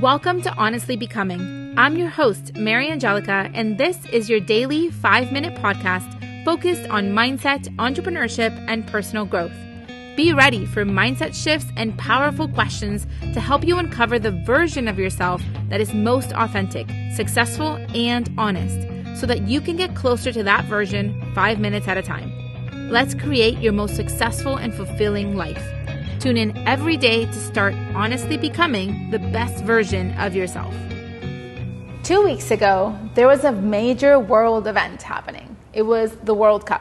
Welcome to Honestly Becoming. I'm your host, Mary Angelica, and this is your daily 5-minute podcast focused on mindset, entrepreneurship, and personal growth. Be ready for mindset shifts and powerful questions to help you uncover the version of yourself that is most authentic, successful, and honest, so that you can get closer to that version 5 minutes at a time. Let's create your most successful and fulfilling life. Tune in every day to start honestly becoming the best version of yourself. 2 weeks ago, there was a major world event happening. It was the World Cup.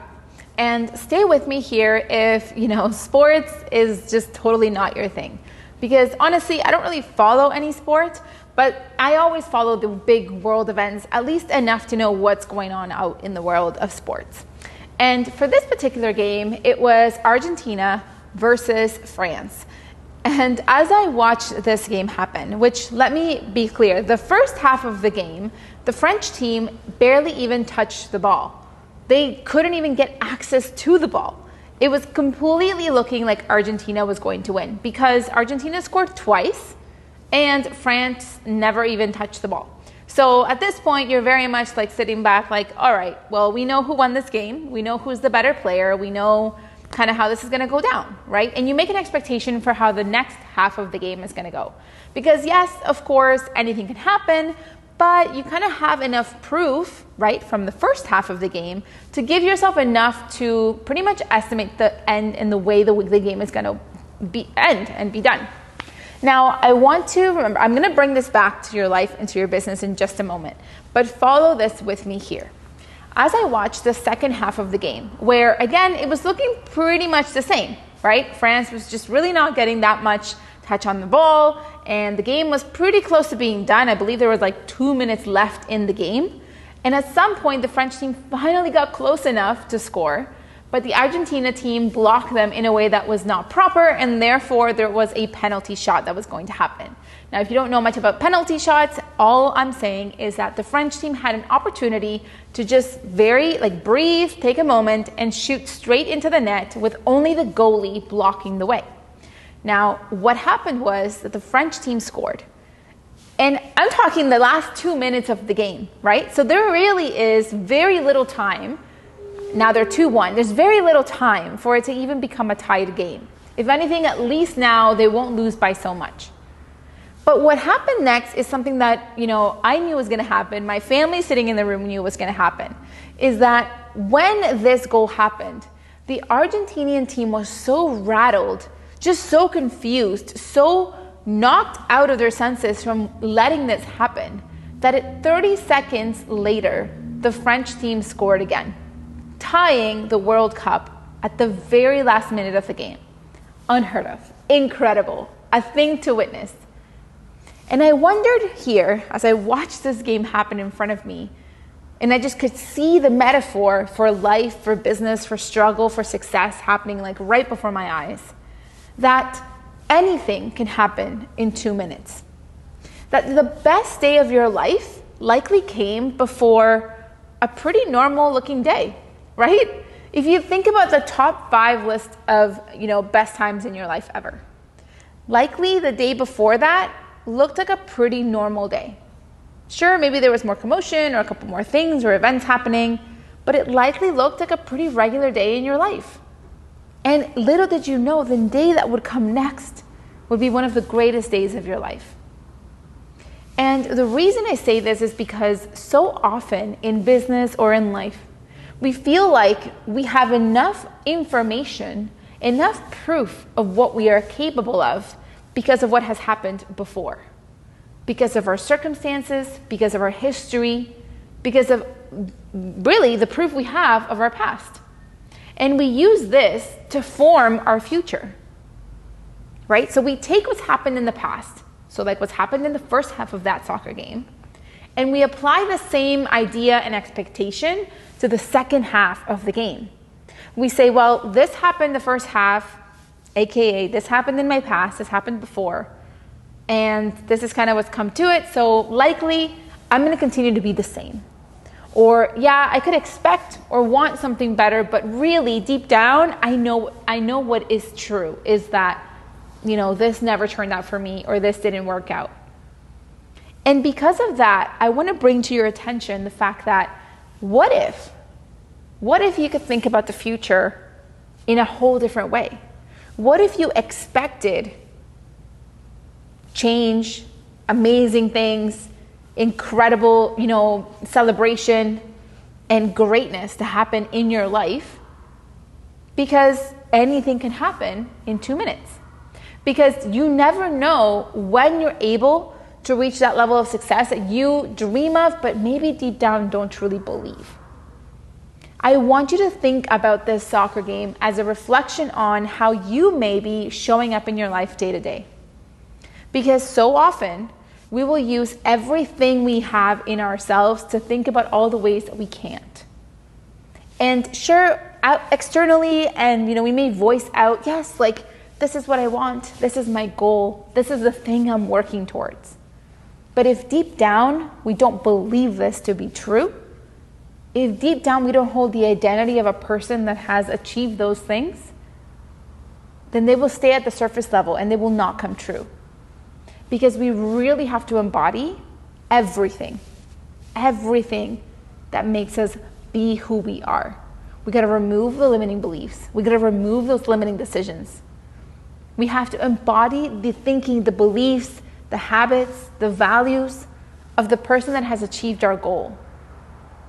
And stay with me here if, sports is just totally not your thing. Because honestly, I don't really follow any sport, but I always follow the big world events, at least enough to know what's going on out in the world of sports. And for this particular game, it was Argentina versus France. And as I watched this game happen, which let me be clear, the first half of the game, the French team barely even touched the ball. They couldn't even get access to the ball. It was completely looking like Argentina was going to win because Argentina scored twice and France never even touched the ball. So at this point, you're very much like sitting back like, all right, well, we know who won this game. We know who's the better player. We know kind of how this is going to go down, right? And you make an expectation for how the next half of the game is going to go. Because yes, of course, anything can happen, but you kind of have enough proof, right, from the first half of the game to give yourself enough to pretty much estimate the end and the way the game is going to end and be done. Now, I want to remember, I'm going to bring this back to your life and to your business in just a moment, but follow this with me here. As I watched the second half of the game, where again, it was looking pretty much the same, right? France was just really not getting that much touch on the ball, and the game was pretty close to being done. I believe there was like 2 minutes left in the game. And at some point, the French team finally got close enough to score, but the Argentina team blocked them in a way that was not proper, and therefore there was a penalty shot that was going to happen. Now, if you don't know much about penalty shots, all I'm saying is that the French team had an opportunity to just breathe, take a moment, and shoot straight into the net with only the goalie blocking the way. Now, what happened was that the French team scored. And I'm talking the last 2 minutes of the game, right? So there really is very little time. Now they're 2-1. There's very little time for it to even become a tied game. If anything, at least now they won't lose by so much. But what happened next is something that, I knew was going to happen. My family sitting in the room knew was going to happen. Is that when this goal happened, the Argentinian team was so rattled, just so confused, so knocked out of their senses from letting this happen, that 30 seconds later, the French team scored again, tying the World Cup at the very last minute of the game. Unheard of. Incredible. A thing to witness. And I wondered here, as I watched this game happen in front of me, and I just could see the metaphor for life, for business, for struggle, for success happening like right before my eyes, that anything can happen in 2 minutes. That the best day of your life likely came before a pretty normal looking day, right? If you think about the top 5 list of, best times in your life ever, likely the day before that looked like a pretty normal day. Sure, maybe there was more commotion or a couple more things or events happening, but it likely looked like a pretty regular day in your life. And little did you know, the day that would come next would be one of the greatest days of your life. And the reason I say this is because so often in business or in life, we feel like we have enough information, enough proof of what we are capable of because of what has happened before, because of our circumstances, because of our history, because of really the proof we have of our past. And we use this to form our future, right? So we take what's happened in the past, so like what's happened in the first half of that soccer game, and we apply the same idea and expectation to the second half of the game. We say, well, this happened the first half, AKA this happened in my past, this happened before, and this is kind of what's come to it, so likely I'm going to continue to be the same. Or, yeah, I could expect or want something better, but really deep down, I know what is true is that, this never turned out for me or this didn't work out. And because of that, I want to bring to your attention the fact that what if you could think about the future in a whole different way? What if you expected change, amazing things, incredible, celebration and greatness to happen in your life? Because anything can happen in 2 minutes. Because you never know when you're able to reach that level of success that you dream of, but maybe deep down don't truly believe. I want you to think about this soccer game as a reflection on how you may be showing up in your life day to day. Because so often, we will use everything we have in ourselves to think about all the ways that we can't. And sure, externally, and we may voice out, yes, like, this is what I want, this is my goal, this is the thing I'm working towards. But if deep down we don't believe this to be true, if deep down we don't hold the identity of a person that has achieved those things, then they will stay at the surface level and they will not come true. Because we really have to embody everything that makes us be who we are. We got to remove the limiting beliefs. We got to remove those limiting decisions. We have to embody the thinking, the beliefs, the habits, the values of the person that has achieved our goal,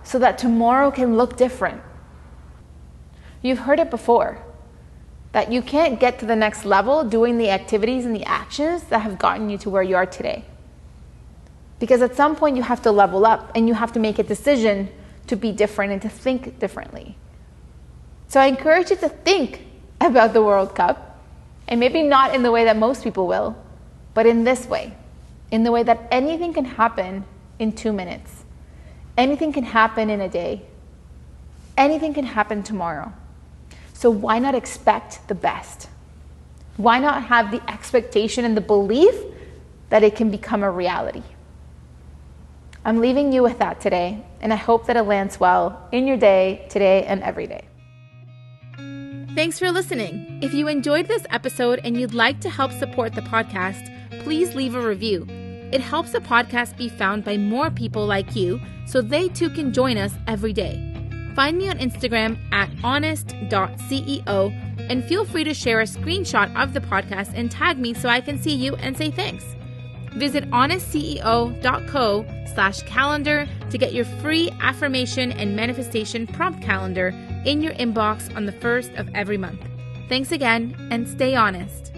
so that tomorrow can look different. You've heard it before, that you can't get to the next level doing the activities and the actions that have gotten you to where you are today. Because at some point you have to level up and you have to make a decision to be different and to think differently. So I encourage you to think about the World Cup, and maybe not in the way that most people will, but in this way, in the way that anything can happen in 2 minutes. Anything can happen in a day. Anything can happen tomorrow. So why not expect the best? Why not have the expectation and the belief that it can become a reality? I'm leaving you with that today, and I hope that it lands well in your day, today, and every day. Thanks for listening. If you enjoyed this episode and you'd like to help support the podcast, please leave a review. It helps the podcast be found by more people like you so they too can join us every day. Find me on Instagram at honest.ceo and feel free to share a screenshot of the podcast and tag me so I can see you and say thanks. Visit honestceo.co/calendar to get your free affirmation and manifestation prompt calendar in your inbox on the 1st of every month. Thanks again, and stay honest.